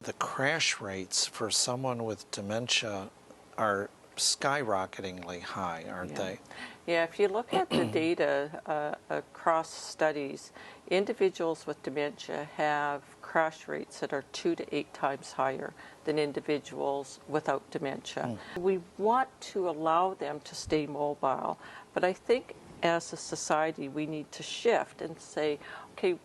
the crash rates for someone with dementia are skyrocketingly high, aren't they? Yeah, if you look at the data across studies, individuals with dementia have crash rates that are 2 to 8 times higher than individuals without dementia. We want to allow them to stay mobile, but I think as a society we need to shift and say, okay,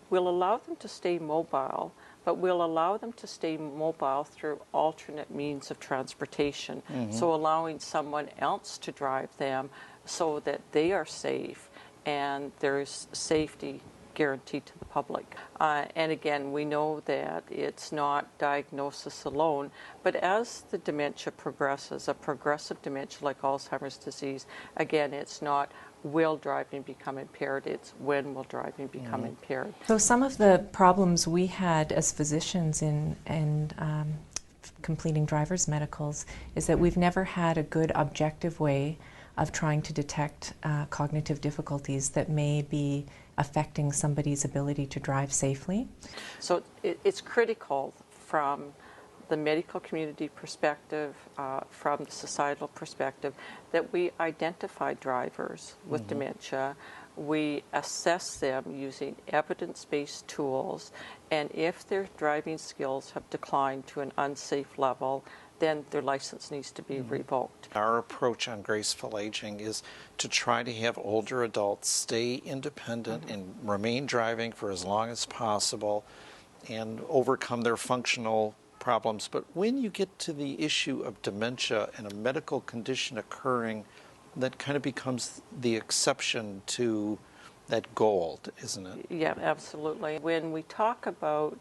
we'll allow them to stay mobile, but we'll allow them to stay mobile through alternate means of transportation. So allowing someone else to drive them so that they are safe and there's safety guaranteed to the public. And again, we know that it's not diagnosis alone, but as the dementia progresses, a progressive dementia like Alzheimer's disease, again, it's not will driving become impaired, it's when will driving become impaired. So some of the problems we had as physicians in completing driver's medicals is that we've never had a good objective way of trying to detect cognitive difficulties that may be affecting somebody's ability to drive safely. So it's critical from the medical community perspective, from the societal perspective, that we identify drivers with dementia, we assess them using evidence-based tools, and if their driving skills have declined to an unsafe level, then their license needs to be revoked. Our approach on graceful aging is to try to have older adults stay independent and remain driving for as long as possible and overcome their functional problems. But when you get to the issue of dementia and a medical condition occurring, that kind of becomes the exception to that goal, isn't it? Yeah, absolutely. When we talk about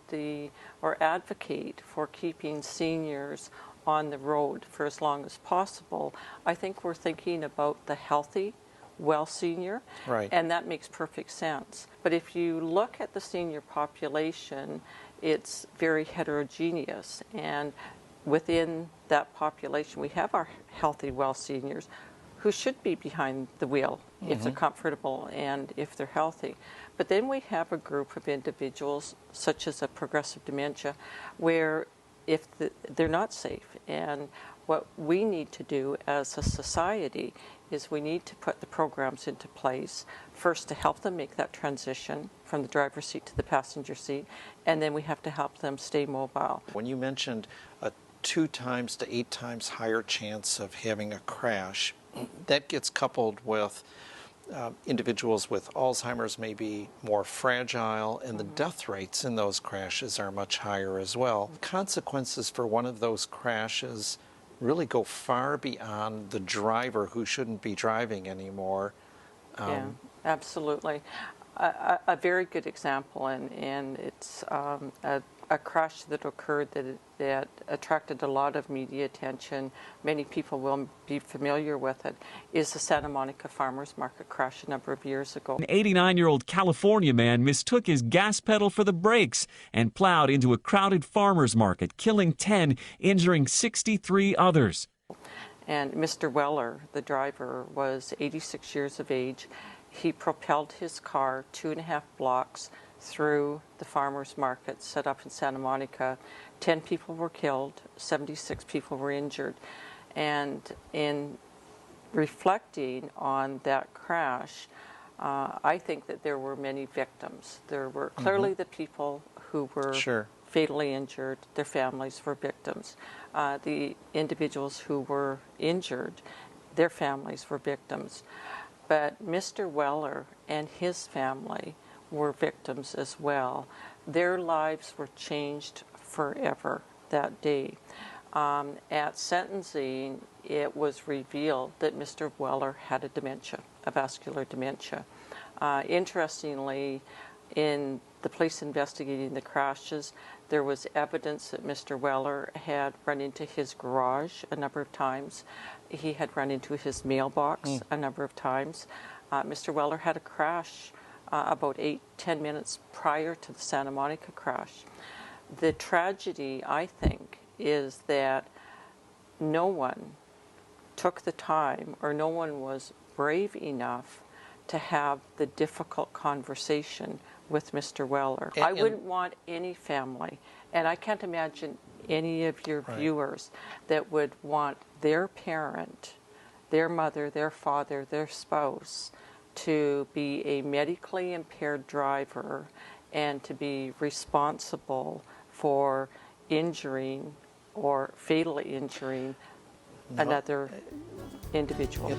or advocate for keeping seniors on the road for as long as possible, I think we're thinking about the healthy, well senior, right. And that makes perfect sense. But if you look at the senior population, it's very heterogeneous, and within that population we have our healthy, well seniors who should be behind the wheel if they're comfortable and if they're healthy. But then we have a group of individuals, such as a progressive dementia, where if they're not safe. And what we need to do as a society is we need to put the programs into place, first to help them make that transition from the driver's seat to the passenger seat, and then we have to help them stay mobile. When you mentioned a 2 times to 8 times higher chance of having a crash, that gets coupled with individuals with Alzheimer's may be more fragile, and the death rates in those crashes are much higher as well. Consequences for one of those crashes really go far beyond the driver who shouldn't be driving anymore. Yeah, absolutely. A very good example, and it's a crash that occurred that attracted a lot of media attention. Many people will be familiar with it, is the Santa Monica Farmers Market crash a number of years ago. An 89-year-old California man mistook his gas pedal for the brakes and plowed into a crowded farmers market, killing 10, injuring 63 others. And Mr. Weller, the driver, was 86 years of age. He propelled his car 2.5 blocks through the farmers market set up in Santa Monica. 10 people were killed, 76 people were injured. And in reflecting on that crash, I think that there were many victims. There were clearly the people who were fatally injured, their families were victims. The individuals who were injured, their families were victims. But Mr. Weller and his family were victims as well. Their lives were changed forever that day. At sentencing, it was revealed that Mr. Weller had a dementia, a vascular dementia. Interestingly, in the police investigating the crashes, there was evidence that Mr. Weller had run into his garage a number of times. He had run into his mailbox a number of times. Mr. Weller had a crash about 8-10 minutes prior to the Santa Monica crash. The tragedy, I think, is that no one took the time, or no one was brave enough to have the difficult conversation with Mr. Weller. I And- wouldn't want any family, and I can't imagine any of your Right. viewers that would want their parent, their mother, their father, their spouse to be a medically impaired driver and to be responsible for injuring or fatally injuring another individual. Yep.